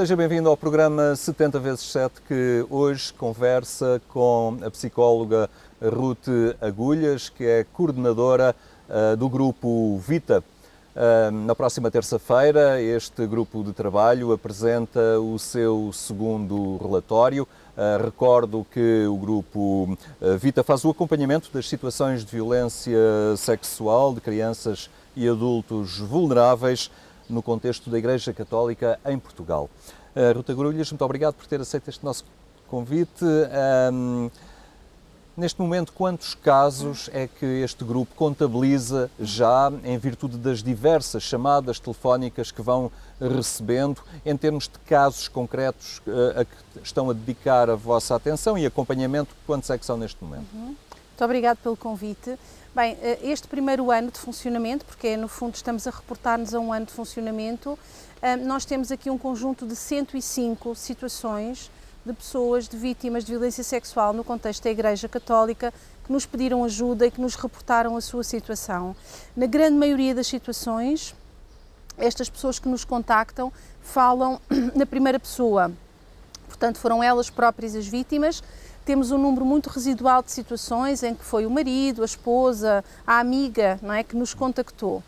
Seja bem-vindo ao programa 70 vezes 7, que hoje conversa com a psicóloga Ruth Agulhas, que é coordenadora do grupo Vita. Na próxima terça-feira, este grupo de trabalho apresenta o seu segundo relatório. Recordo que o grupo Vita faz o acompanhamento das situações de violência sexual de crianças e adultos vulneráveis no contexto da Igreja Católica em Portugal. Ruth Agulhas, muito obrigado por ter aceito este nosso convite. Neste momento, quantos casos é que este grupo contabiliza já em virtude das diversas chamadas telefónicas que vão recebendo, em termos de casos concretos a que estão a dedicar a vossa atenção e acompanhamento? Quantos é que são neste momento? Muito obrigado pelo convite. Bem, este primeiro ano de funcionamento, porque no fundo estamos a reportar-nos a um ano de funcionamento, nós temos aqui um conjunto de 105 situações de pessoas, de vítimas de violência sexual no contexto da Igreja Católica, que nos pediram ajuda e que nos reportaram a sua situação. Na grande maioria das situações, estas pessoas que nos contactam falam na primeira pessoa, portanto foram elas próprias as vítimas. Temos um número muito residual de situações em que foi o marido, a esposa, a amiga, não é, que nos contactou.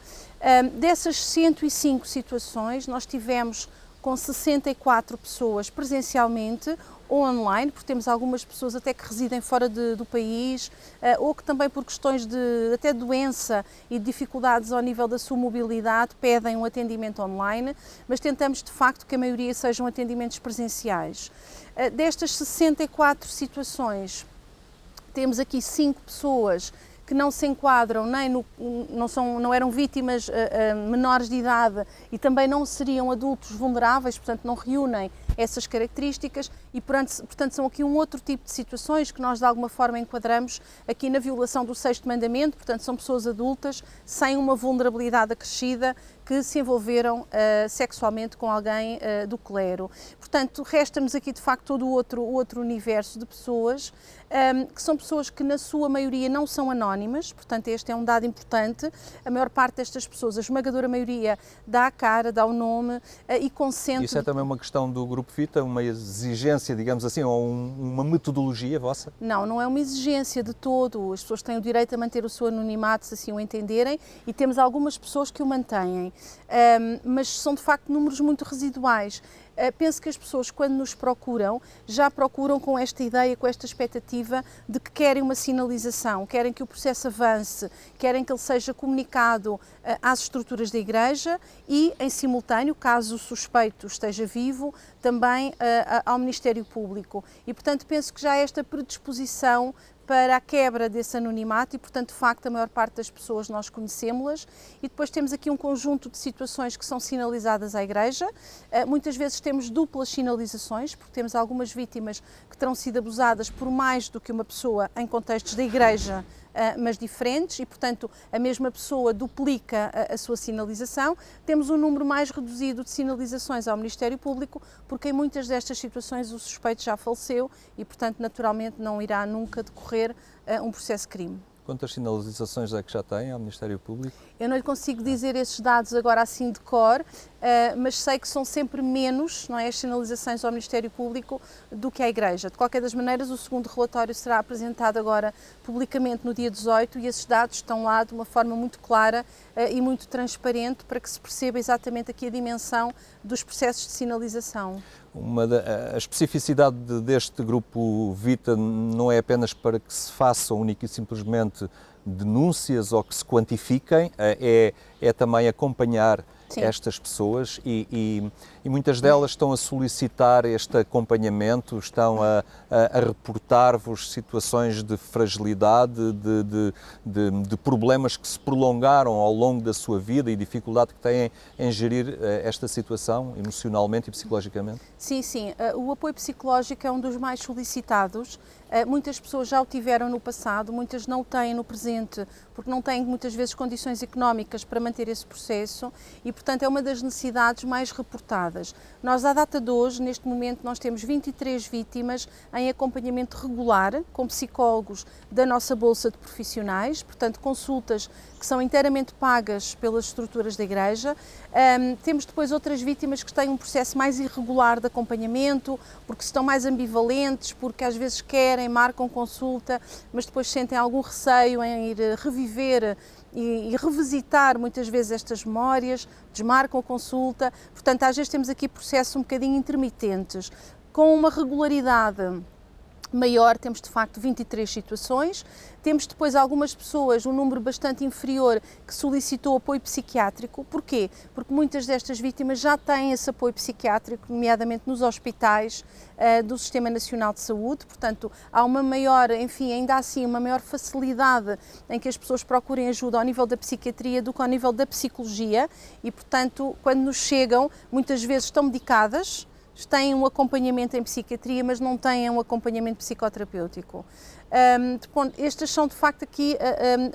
Dessas 105 situações, nós tivemos com 64 pessoas presencialmente ou online, porque temos algumas pessoas até que residem fora do país, ou que também por questões de até doença e dificuldades ao nível da sua mobilidade pedem um atendimento online, mas tentamos de facto que a maioria sejam atendimentos presenciais. Destas 64 situações, temos aqui 5 pessoas que não se enquadram, nem não eram vítimas menores de idade e também não seriam adultos vulneráveis, portanto não reúnem essas características e, portanto, são aqui um outro tipo de situações que nós de alguma forma enquadramos aqui na violação do 6º mandamento, portanto são pessoas adultas sem uma vulnerabilidade acrescida que se envolveram sexualmente com alguém do clero. Portanto, resta-nos aqui de facto todo o outro universo de pessoas, que são pessoas que na sua maioria não são anónimas, portanto este é um dado importante. A maior parte destas pessoas, a esmagadora maioria, dá a cara, dá o nome e consente. Isso é também uma questão do Grupo Vita, uma exigência, digamos assim, ou uma metodologia vossa? Não, não é uma exigência de todo. As pessoas têm o direito a manter o seu anonimato, se assim o entenderem, e temos algumas pessoas que o mantêm, mas são de facto números muito residuais. Penso que as pessoas, quando nos procuram, já procuram com esta ideia, com esta expectativa de que querem uma sinalização, querem que o processo avance, querem que ele seja comunicado às estruturas da Igreja e, em simultâneo, caso o suspeito esteja vivo, também ao Ministério Público. E, portanto, penso que já há esta predisposição para a quebra desse anonimato e, portanto, de facto, a maior parte das pessoas nós conhecemos-las. E depois temos aqui um conjunto de situações que são sinalizadas à Igreja. Muitas vezes temos duplas sinalizações, porque temos algumas vítimas que terão sido abusadas por mais do que uma pessoa em contextos da Igreja, mas diferentes, e portanto a mesma pessoa duplica a sua sinalização. Temos um número mais reduzido de sinalizações ao Ministério Público, porque em muitas destas situações o suspeito já faleceu e portanto naturalmente não irá nunca decorrer um processo de crime. Quantas sinalizações é que já tem ao Ministério Público? Eu não lhe consigo dizer esses dados agora assim de cor, mas sei que são sempre menos, não é, as sinalizações ao Ministério Público do que à Igreja. De qualquer das maneiras, o segundo relatório será apresentado agora publicamente no dia 18 e esses dados estão lá de uma forma muito clara e muito transparente para que se perceba exatamente aqui a dimensão dos processos de sinalização. A especificidade deste grupo Vita não é apenas para que se façam única e simplesmente denúncias ou que se quantifiquem, é também acompanhar Sim. estas pessoas e muitas delas estão a solicitar este acompanhamento, estão a reportar-vos situações de fragilidade, de problemas que se prolongaram ao longo da sua vida e dificuldade que têm em gerir esta situação emocionalmente e psicologicamente? Sim, sim. O apoio psicológico é um dos mais solicitados. Muitas pessoas já o tiveram no passado, muitas não o têm no presente, porque não têm muitas vezes condições económicas para manter esse processo e, portanto, é uma das necessidades mais reportadas. Nós, à data de hoje, neste momento, nós temos 23 vítimas em acompanhamento regular com psicólogos da nossa Bolsa de Profissionais, portanto, consultas que são inteiramente pagas pelas estruturas da Igreja. Temos depois outras vítimas que têm um processo mais irregular de acompanhamento, porque estão mais ambivalentes, porque às vezes querem, marcam consulta, mas depois sentem algum receio em ir reviver e revisitar muitas vezes estas memórias, desmarcam a consulta. Portanto, às vezes temos aqui processos um bocadinho intermitentes. Com uma regularidade maior, temos de facto 23 situações. Temos depois algumas pessoas, um número bastante inferior, que solicitou apoio psiquiátrico. Porquê? Porque muitas destas vítimas já têm esse apoio psiquiátrico, nomeadamente nos hospitais do Sistema Nacional de Saúde. Portanto, há uma maior, enfim, ainda assim, uma maior facilidade em que as pessoas procurem ajuda ao nível da psiquiatria do que ao nível da psicologia e, portanto, quando nos chegam, muitas vezes estão medicadas, têm um acompanhamento em psiquiatria, mas não têm um acompanhamento psicoterapêutico. Estes são de facto aqui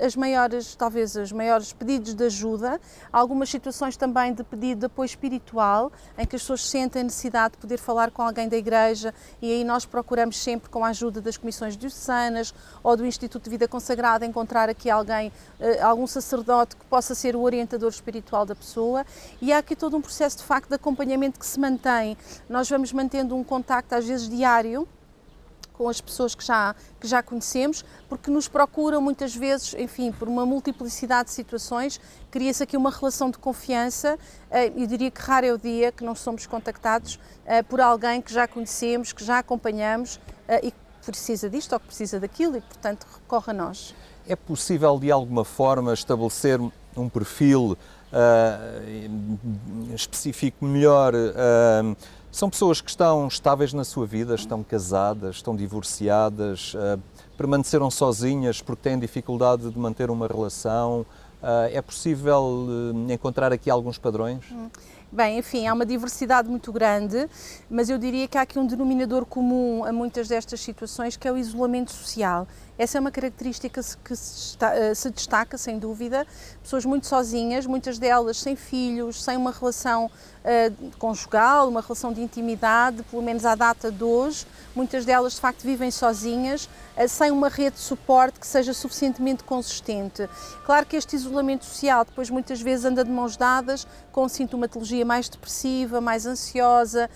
as maiores, talvez os maiores pedidos de ajuda. Há algumas situações também de pedido de apoio espiritual, em que as pessoas sentem a necessidade de poder falar com alguém da Igreja e aí nós procuramos sempre, com a ajuda das comissões diocesanas ou do Instituto de Vida Consagrada, encontrar aqui alguém, algum sacerdote que possa ser o orientador espiritual da pessoa. E há aqui todo um processo de facto de acompanhamento que se mantém. Nós vamos mantendo um contacto às vezes diário com as pessoas que já conhecemos, porque nos procuram muitas vezes, enfim, por uma multiplicidade de situações, cria-se aqui uma relação de confiança. Eu diria que raro é o dia que não somos contactados por alguém que já conhecemos, que já acompanhamos e que precisa disto ou que precisa daquilo e, portanto, recorre a nós. É possível, de alguma forma, estabelecer um perfil específico melhor? São pessoas que estão estáveis na sua vida, estão casadas, estão divorciadas, permaneceram sozinhas porque têm dificuldade de manter uma relação. É possível encontrar aqui alguns padrões? Bem, enfim, há uma diversidade muito grande, mas eu diria que há aqui um denominador comum a muitas destas situações, que é o isolamento social. Essa é uma característica que se destaca, sem dúvida. Pessoas muito sozinhas, muitas delas sem filhos, sem uma relação conjugal, uma relação de intimidade, pelo menos à data de hoje. Muitas delas, de facto, vivem sozinhas, sem uma rede de suporte que seja suficientemente consistente. Claro que este isolamento social depois muitas vezes anda de mãos dadas com sintomatologia mais depressiva, mais ansiosa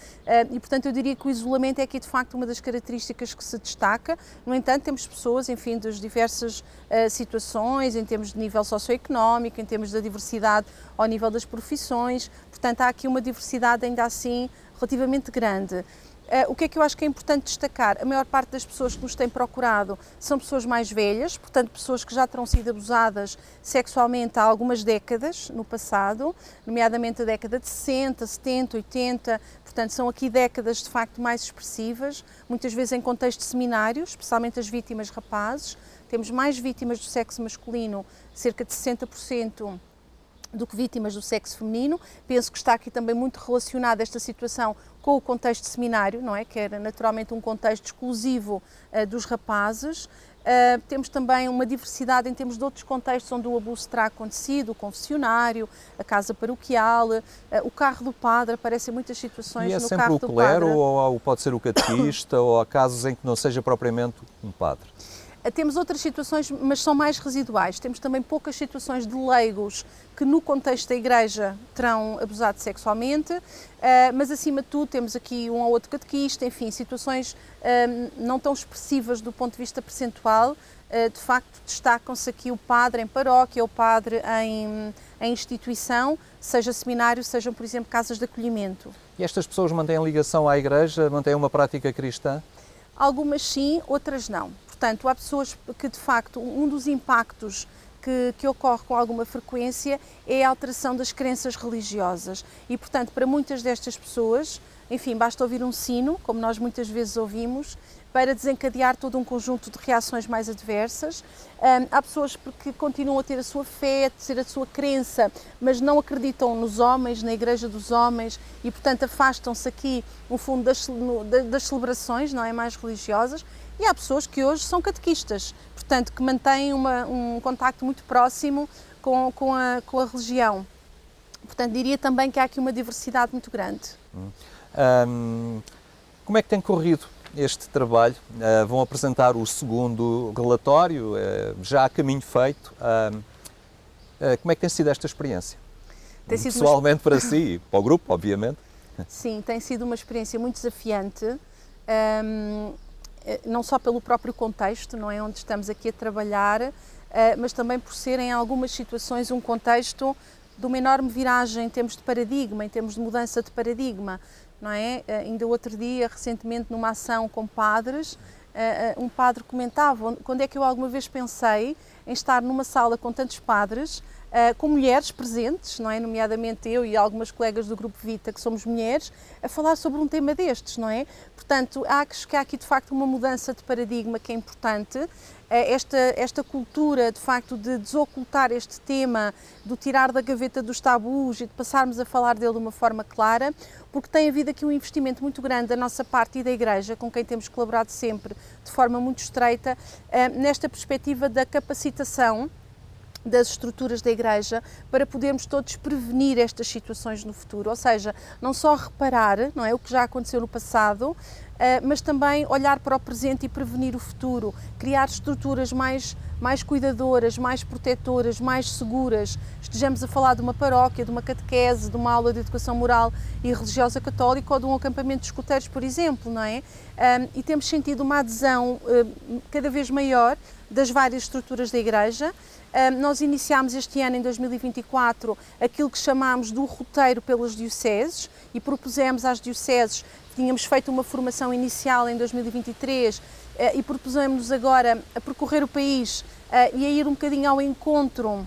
e, portanto, eu diria que o isolamento é aqui, de facto, uma das características que se destaca. No entanto, temos pessoas, enfim, das diversas situações, em termos de nível socioeconómico, em termos da diversidade ao nível das profissões, portanto, há aqui uma diversidade ainda assim relativamente grande. O que é que eu acho que é importante destacar? A maior parte das pessoas que nos têm procurado são pessoas mais velhas, portanto pessoas que já terão sido abusadas sexualmente há algumas décadas no passado, nomeadamente a década de 60, 70, 80, portanto são aqui décadas de facto mais expressivas, muitas vezes em contexto de seminários, especialmente as vítimas rapazes. Temos mais vítimas do sexo masculino, cerca de 60%, do que vítimas do sexo feminino. Penso que está aqui também muito relacionada esta situação com o contexto de seminário, não é? Que era naturalmente um contexto exclusivo dos rapazes. Temos também uma diversidade em termos de outros contextos onde o abuso terá acontecido, o confessionário, a casa paroquial, o carro do padre, aparecem muitas situações no carro do padre. E é sempre o clero, ou pode ser o catequista, ou há casos em que não seja propriamente um padre? Temos outras situações, mas são mais residuais. Temos também poucas situações de leigos que no contexto da Igreja terão abusado sexualmente, mas acima de tudo temos aqui um ou outro catequista, enfim, situações não tão expressivas do ponto de vista percentual. De facto, destacam-se aqui o padre em paróquia, o padre em instituição, seja seminário, sejam, por exemplo, casas de acolhimento. E estas pessoas mantêm ligação à Igreja, mantêm uma prática cristã? Algumas sim, outras não. Portanto, há pessoas que, de facto, um dos impactos que ocorre com alguma frequência é a alteração das crenças religiosas e, portanto, para muitas destas pessoas, enfim, basta ouvir um sino, como nós muitas vezes ouvimos, para desencadear todo um conjunto de reações mais adversas. Há pessoas que continuam a ter a sua fé, a ter a sua crença, mas não acreditam nos homens, na Igreja dos homens e, portanto, afastam-se aqui, no fundo, das celebrações, não é, mais religiosas. E há pessoas que hoje são catequistas, portanto, que mantêm um contacto muito próximo com a religião. Portanto, diria também que há aqui uma diversidade muito grande. Como é que tem corrido este trabalho? Vão apresentar o segundo relatório, já há caminho feito. Como é que tem sido esta experiência? Pessoalmente para si e para o grupo, obviamente. Sim, tem sido uma experiência muito desafiante, não só pelo próprio contexto, não é, onde estamos aqui a trabalhar, mas também por ser em algumas situações um contexto de uma enorme viragem em termos de paradigma, em termos de mudança de paradigma, não é? Ainda outro dia, recentemente, numa ação com padres, um padre comentava: quando é que eu alguma vez pensei em estar numa sala com tantos padres, com mulheres presentes, não é? Nomeadamente eu e algumas colegas do Grupo Vita, que somos mulheres, a falar sobre um tema destes, não é? Portanto, acho que há aqui de facto uma mudança de paradigma que é importante. Esta cultura, de facto, de desocultar este tema, de tirar da gaveta dos tabus e de passarmos a falar dele de uma forma clara, porque tem havido aqui um investimento muito grande da nossa parte e da Igreja, com quem temos colaborado sempre de forma muito estreita, nesta perspectiva da capacitação das estruturas da Igreja para podermos todos prevenir estas situações no futuro, ou seja, não só reparar, não é, o que já aconteceu no passado, mas também olhar para o presente e prevenir o futuro, criar estruturas mais cuidadoras, mais protetoras, mais seguras. Estejamos a falar de uma paróquia, de uma catequese, de uma aula de educação moral e religiosa católica ou de um acampamento de escuteiros, por exemplo, não é? E temos sentido uma adesão cada vez maior das várias estruturas da Igreja. Nós iniciámos este ano, em 2024, aquilo que chamámos do roteiro pelas dioceses e propusemos às dioceses, tínhamos feito uma formação inicial em 2023 e propusemos-nos agora a percorrer o país e a ir um bocadinho ao encontro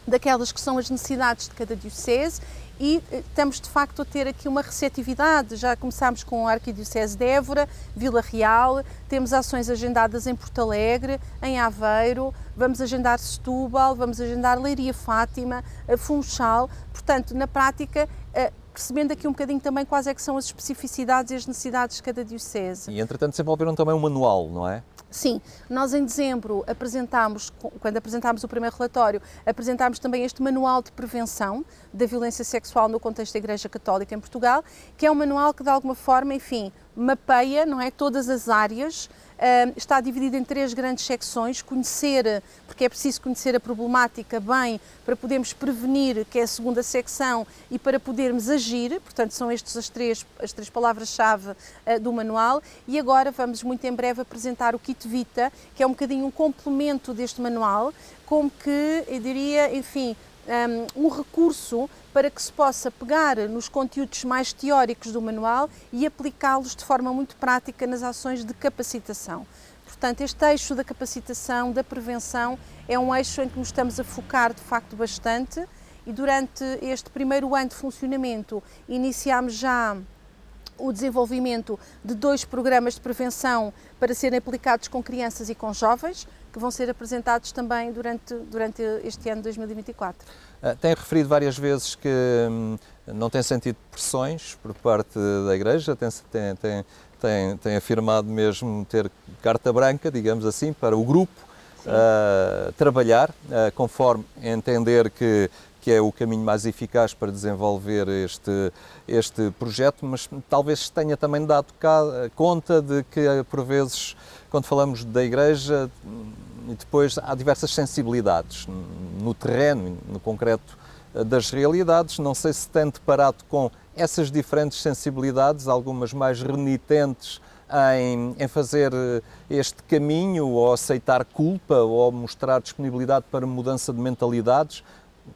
daquelas que são as necessidades de cada diocese. E estamos de facto a ter aqui uma receptividade. Já começámos com a Arquidiocese de Évora, Vila Real, temos ações agendadas em Porto Alegre, em Aveiro, vamos agendar Setúbal, vamos agendar Leiria Fátima, Funchal. Portanto, na prática, percebendo aqui um bocadinho também quais é que são as especificidades e as necessidades de cada diocese. E entretanto desenvolveram também um manual, não é? Sim, nós em dezembro quando apresentámos o primeiro relatório, apresentámos também este manual de prevenção da violência sexual no contexto da Igreja Católica em Portugal, que é um manual que de alguma forma, enfim, mapeia, não é, todas as áreas. Está dividido em 3 grandes secções: conhecer, porque é preciso conhecer a problemática bem para podermos prevenir, que é a segunda secção, e para podermos agir. Portanto, são estas as três palavras-chave do manual. E agora vamos muito em breve apresentar o Kit Vita, que é um bocadinho um complemento deste manual, como que, eu diria, enfim, um recurso para que se possa pegar nos conteúdos mais teóricos do manual e aplicá-los de forma muito prática nas ações de capacitação. Portanto, este eixo da capacitação, da prevenção, é um eixo em que nos estamos a focar de facto bastante, e durante este primeiro ano de funcionamento iniciámos já o desenvolvimento de 2 programas de prevenção para serem aplicados com crianças e com jovens, que vão ser apresentados também durante este ano de 2024. Tem referido várias vezes que não tem sentido pressões por parte da Igreja, tem afirmado mesmo ter carta branca, digamos assim, para o grupo trabalhar conforme entender que é o caminho mais eficaz para desenvolver este projeto, mas talvez tenha também dado conta de que, por vezes, quando falamos da Igreja, depois há diversas sensibilidades no terreno, no concreto das realidades. Não sei se tem deparado com essas diferentes sensibilidades, algumas mais renitentes em fazer este caminho, ou aceitar culpa, ou mostrar disponibilidade para mudança de mentalidades.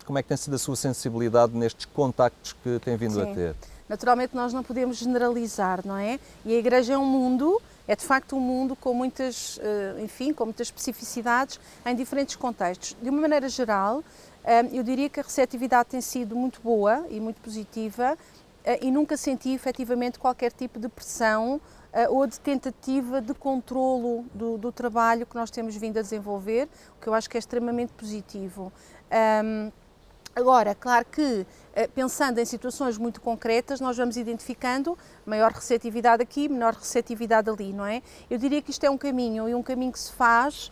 Como é que tem sido a sua sensibilidade nestes contactos que tem vindo a ter? Naturalmente nós não podemos generalizar, não é? E a Igreja é um mundo, é de facto um mundo com muitas, com muitas especificidades em diferentes contextos. De uma maneira geral, eu diria que a receptividade tem sido muito boa e muito positiva, e nunca senti efetivamente qualquer tipo de pressão ou de tentativa de controlo do trabalho que nós temos vindo a desenvolver, o que eu acho que é extremamente positivo. Agora, claro que, pensando em situações muito concretas, nós vamos identificando maior receptividade aqui, menor receptividade ali, não é? Eu diria que isto é um caminho, e um caminho que se faz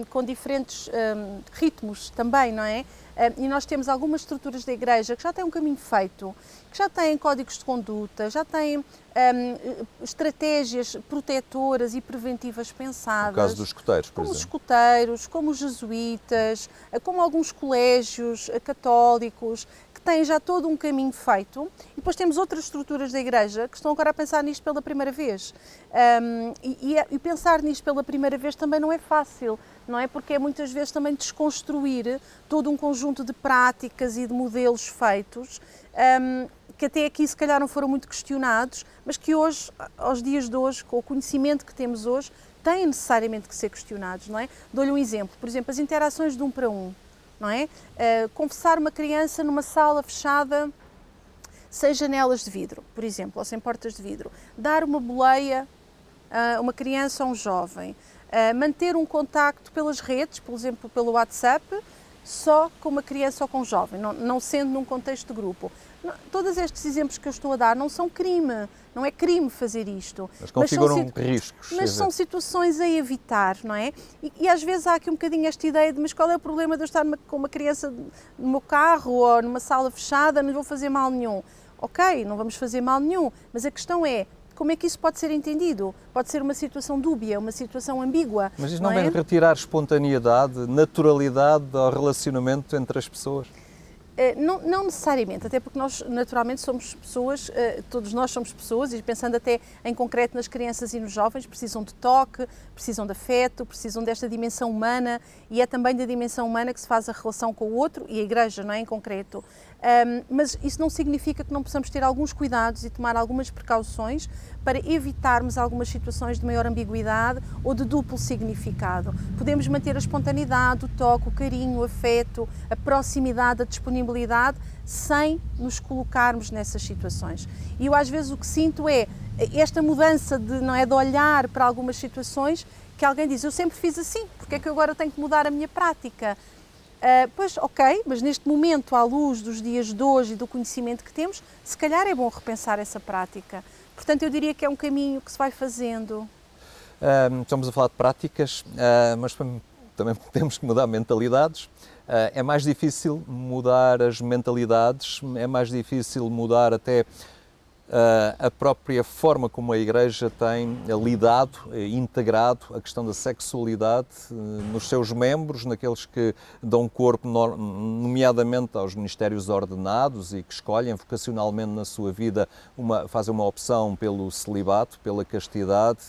com diferentes ritmos também, não é? E nós temos algumas estruturas da Igreja que já têm um caminho feito, que já têm códigos de conduta, já têm estratégias protetoras e preventivas pensadas. No caso dos escuteiros, por como exemplo. Os escuteiros, como os jesuítas, como alguns colégios católicos, que têm já todo um caminho feito. E depois temos outras estruturas da Igreja que estão agora a pensar nisto pela primeira vez. E pensar nisto pela primeira vez também não é fácil, não é? Porque é muitas vezes também desconstruir todo um conjunto de práticas e de modelos feitos, que até aqui se calhar não foram muito questionados, mas que hoje, aos dias de hoje, com o conhecimento que temos hoje, têm necessariamente que ser questionados, não é? Dou-lhe um exemplo, por exemplo, as interações de 1 para 1, não é? Confessar uma criança numa sala fechada, sem janelas de vidro, por exemplo, ou sem portas de vidro. Dar uma boleia a uma criança ou um jovem. Manter um contacto pelas redes, por exemplo, pelo WhatsApp, só com uma criança ou com um jovem, não sendo num contexto de grupo. Todos estes exemplos que eu estou a dar não são crime, não é crime fazer isto. Mas configuram riscos. Mas são situações a evitar, não é? E às vezes há aqui um bocadinho esta ideia de mas qual é o problema de eu estar com uma criança no meu carro ou numa sala fechada, não lhe vou fazer mal nenhum. Ok, não vamos fazer mal nenhum, mas a questão é, como é que isso pode ser entendido? Pode ser uma situação dúbia, uma situação ambígua. Mas isso não vem retirar espontaneidade, naturalidade ao relacionamento entre as pessoas? Não necessariamente, até porque nós naturalmente somos pessoas, todos nós somos pessoas, e pensando até em concreto nas crianças e nos jovens, precisam de toque, precisam de afeto, precisam desta dimensão humana, e é também da dimensão humana que se faz a relação com o outro e a Igreja, não é, em concreto. Mas isso não significa que não possamos ter alguns cuidados e tomar algumas precauções para evitarmos algumas situações de maior ambiguidade ou de duplo significado. Podemos manter a espontaneidade, o toque, o carinho, o afeto, a proximidade, a disponibilidade, sem nos colocarmos nessas situações. E eu às vezes o que sinto é esta mudança de olhar para algumas situações que alguém diz, eu sempre fiz assim, porque é que eu agora tenho que mudar a minha prática? Pois, ok, mas neste momento, à luz dos dias de hoje e do conhecimento que temos, se calhar é bom repensar essa prática. Portanto, eu diria que é um caminho que se vai fazendo. Estamos a falar de práticas, mas também temos que mudar mentalidades. É mais difícil mudar as mentalidades, é mais difícil mudar até a própria forma como a Igreja tem lidado, integrado a questão da sexualidade nos seus membros, naqueles que dão corpo, nomeadamente aos ministérios ordenados e que escolhem vocacionalmente na sua vida, fazem uma opção pelo celibato, pela castidade.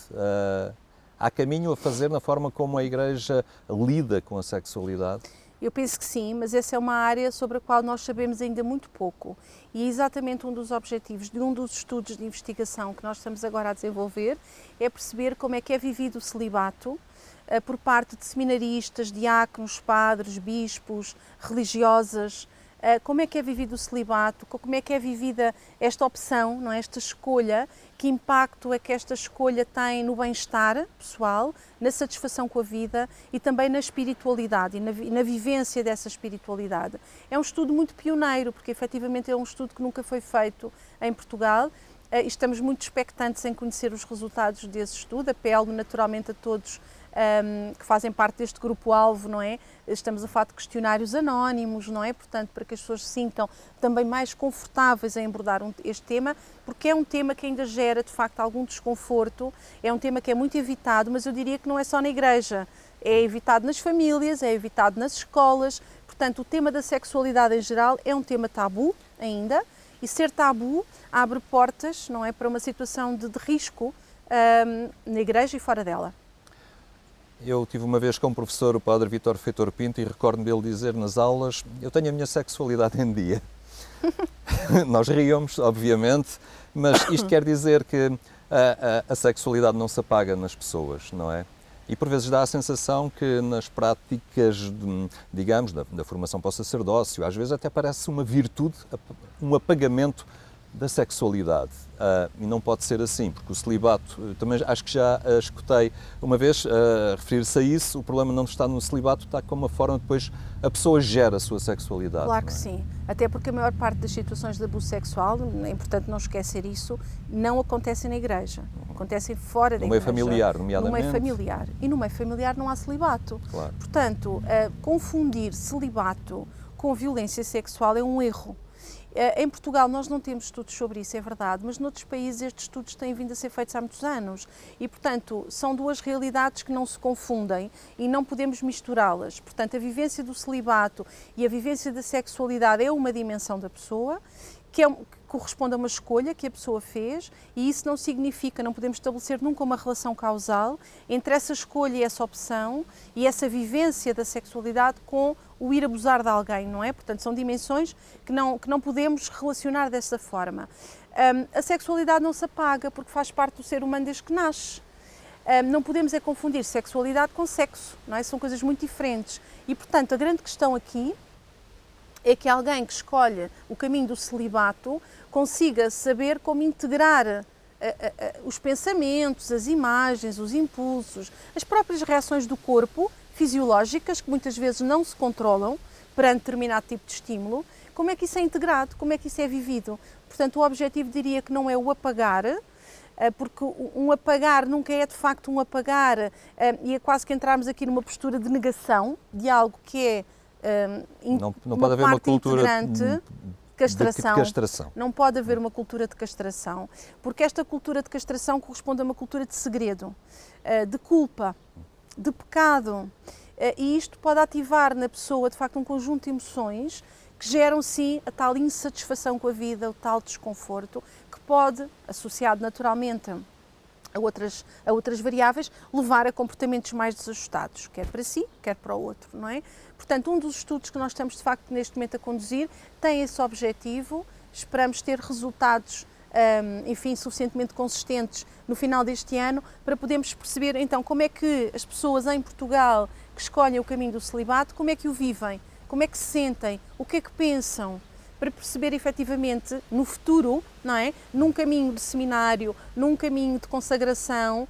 Há caminho a fazer na forma como a Igreja lida com a sexualidade? Eu penso que sim, mas essa é uma área sobre a qual nós sabemos ainda muito pouco. E é exatamente um dos objetivos de um dos estudos de investigação que nós estamos agora a desenvolver, é perceber como é que é vivido o celibato por parte de seminaristas, diáconos, padres, bispos, religiosas, como é que é vivido o celibato, como é que é vivida esta opção, não é? Esta escolha, que impacto é que esta escolha tem no bem-estar pessoal, na satisfação com a vida e também na espiritualidade e na vivência dessa espiritualidade. É um estudo muito pioneiro, porque efetivamente é um estudo que nunca foi feito em Portugal. Estamos muito expectantes em conhecer os resultados desse estudo. Apelo naturalmente a todos que fazem parte deste grupo-alvo, não é? Estamos a falar de questionários anónimos, não é? Portanto, para que as pessoas se sintam também mais confortáveis em abordar este tema, porque é um tema que ainda gera, de facto, algum desconforto, é um tema que é muito evitado, mas eu diria que não é só na Igreja, é evitado nas famílias, é evitado nas escolas, portanto, o tema da sexualidade em geral é um tema tabu ainda, e ser tabu abre portas, não é, para uma situação de risco na Igreja e fora dela. Eu tive uma vez com um professor, o padre Vítor Feitor Pinto, e recordo-me dele dizer nas aulas, eu tenho a minha sexualidade em dia. Nós ríamos, obviamente, mas isto quer dizer que a sexualidade não se apaga nas pessoas, não é? E por vezes dá a sensação que nas práticas, digamos, da formação para o sacerdócio, às vezes até parece uma virtude, um apagamento da sexualidade. E não pode ser assim, porque o celibato, também acho que já escutei uma vez referir-se a isso, o problema não está no celibato, está como a forma depois a pessoa gera a sua sexualidade. Claro que sim, até porque a maior parte das situações de abuso sexual, é importante não esquecer isso, não acontecem na Igreja, acontecem fora da Igreja. No meio familiar, nomeadamente. No meio familiar. E no meio familiar não há celibato. Claro. Portanto, confundir celibato com violência sexual é um erro. Em Portugal nós não temos estudos sobre isso, é verdade, mas noutros países estes estudos têm vindo a ser feitos há muitos anos e, portanto, são duas realidades que não se confundem e não podemos misturá-las. Portanto, a vivência do celibato e a vivência da sexualidade é uma dimensão da pessoa, que corresponde a uma escolha que a pessoa fez, e isso não significa, não podemos estabelecer nunca uma relação causal entre essa escolha e essa opção e essa vivência da sexualidade com o ir abusar de alguém, não é? Portanto, são dimensões que não podemos relacionar dessa forma. A sexualidade não se apaga porque faz parte do ser humano desde que nasce. Não podemos confundir sexualidade com sexo, não é? São coisas muito diferentes. E, portanto, a grande questão aqui é que alguém que escolhe o caminho do celibato consiga saber como integrar os pensamentos, as imagens, os impulsos, as próprias reações do corpo, fisiológicas, que muitas vezes não se controlam perante determinado tipo de estímulo, como é que isso é integrado, como é que isso é vivido. Portanto, o objetivo diria que não é o apagar, porque um apagar nunca é de facto um apagar, e é quase que entrarmos aqui numa postura de negação de algo que é não pode haver uma cultura de castração. De castração. Não pode haver uma cultura de castração, porque esta cultura de castração corresponde a uma cultura de segredo, de culpa, de pecado, e isto pode ativar na pessoa de facto um conjunto de emoções que geram sim a tal insatisfação com a vida, o tal desconforto, que pode, associado naturalmente a outras variáveis, levar a comportamentos mais desajustados, quer para si, quer para o outro, não é? Portanto, um dos estudos que nós estamos de facto neste momento a conduzir tem esse objetivo, esperamos ter resultados, enfim, suficientemente consistentes no final deste ano, para podermos perceber então como é que as pessoas em Portugal que escolhem o caminho do celibato, como é que o vivem, como é que se sentem, o que é que pensam, para perceber efetivamente no futuro, não é? Num caminho de seminário, num caminho de consagração,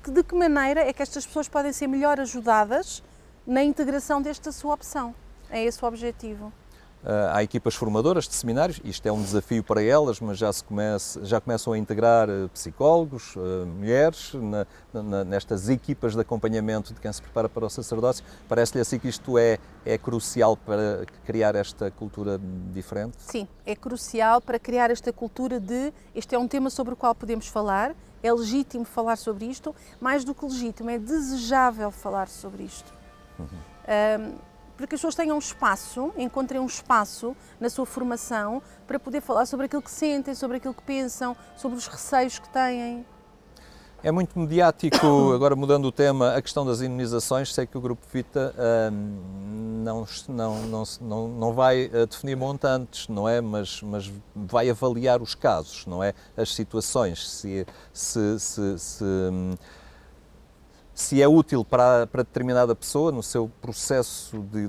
de que maneira é que estas pessoas podem ser melhor ajudadas na integração desta sua opção. É esse o objetivo. Há equipas formadoras de seminários, isto é um desafio para elas, mas já começam a integrar psicólogos, mulheres, nestas equipas de acompanhamento de quem se prepara para o sacerdócio. Parece-lhe assim que isto é crucial para criar esta cultura diferente? Sim, é crucial para criar esta cultura este é um tema sobre o qual podemos falar, é legítimo falar sobre isto, mais do que legítimo, é desejável falar sobre isto. Para que as pessoas tenham um espaço, encontrem um espaço na sua formação para poder falar sobre aquilo que sentem, sobre aquilo que pensam, sobre os receios que têm. É muito mediático, agora mudando o tema, a questão das imunizações. Sei que o Grupo Vita não vai definir montantes, não é? Mas vai avaliar os casos, não é? As situações, se é útil para determinada pessoa no seu processo de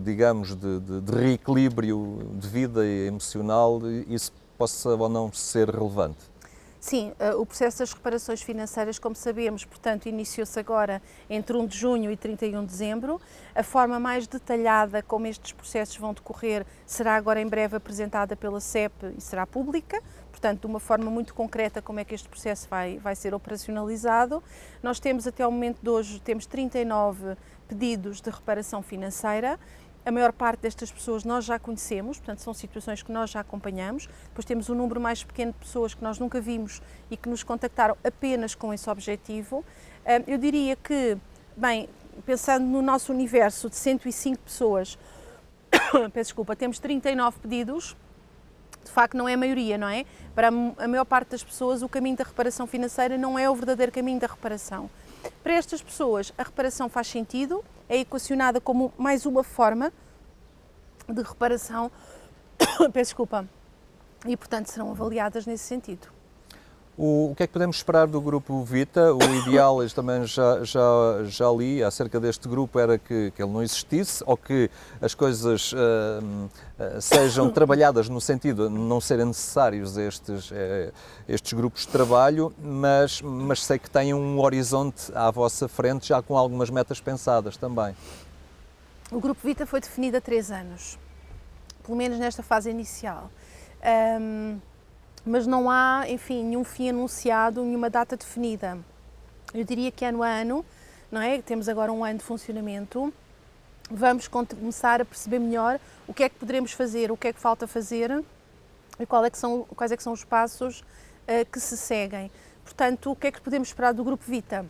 reequilíbrio de vida emocional, isso possa ou não ser relevante. Sim, o processo das reparações financeiras, como sabemos, portanto, iniciou-se agora entre 1 de junho e 31 de dezembro. A forma mais detalhada como estes processos vão decorrer será agora em breve apresentada pela CEP e será pública. Portanto, de uma forma muito concreta, como é que este processo vai ser operacionalizado. Nós temos, até ao momento de hoje, temos 39 pedidos de reparação financeira. A maior parte destas pessoas nós já conhecemos, portanto, são situações que nós já acompanhamos. Depois temos um número mais pequeno de pessoas que nós nunca vimos e que nos contactaram apenas com esse objetivo. Eu diria que, bem, pensando no nosso universo de 105 pessoas, peço desculpa, temos 39 pedidos. De facto, não é a maioria, não é? Para a maior parte das pessoas, o caminho da reparação financeira não é o verdadeiro caminho da reparação. Para estas pessoas, a reparação faz sentido, é equacionada como mais uma forma de reparação, peço desculpa, e portanto serão avaliadas nesse sentido. O que é que podemos esperar do Grupo Vita? O ideal, eu também já li acerca deste grupo, era que ele não existisse, ou que as coisas sejam trabalhadas no sentido de não serem necessários estes grupos de trabalho, mas sei que têm um horizonte à vossa frente, já com algumas metas pensadas também. O Grupo Vita foi definido há 3 anos, pelo menos nesta fase inicial. Mas não há, enfim, nenhum fim anunciado, nenhuma data definida. Eu diria que ano a ano, não é? Temos agora um ano de funcionamento, vamos começar a perceber melhor o que é que poderemos fazer, o que é que falta fazer e quais é que são os passos que se seguem. Portanto, o que é que podemos esperar do Grupo Vita?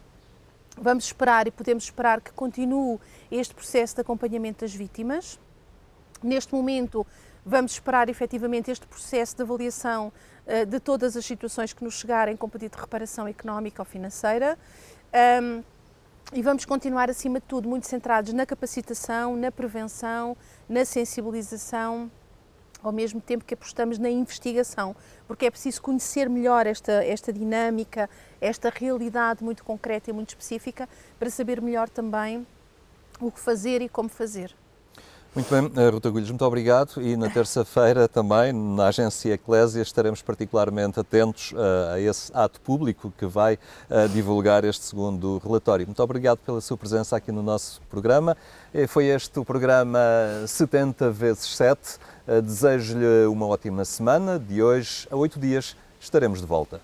Vamos esperar e podemos esperar que continue este processo de acompanhamento das vítimas. Neste momento, vamos esperar efetivamente este processo de avaliação de todas as situações que nos chegarem com pedido de reparação económica ou financeira. E vamos continuar, acima de tudo, muito centrados na capacitação, na prevenção, na sensibilização, ao mesmo tempo que apostamos na investigação, porque é preciso conhecer melhor esta dinâmica, esta realidade muito concreta e muito específica, para saber melhor também o que fazer e como fazer. Muito bem, Ruth Agulhas, muito obrigado, e na terça-feira também, na Agência Eclésia, estaremos particularmente atentos a esse ato público que vai divulgar este segundo relatório. Muito obrigado pela sua presença aqui no nosso programa. Foi este o programa 70x7. Desejo-lhe uma ótima semana. De hoje a 8 dias estaremos de volta.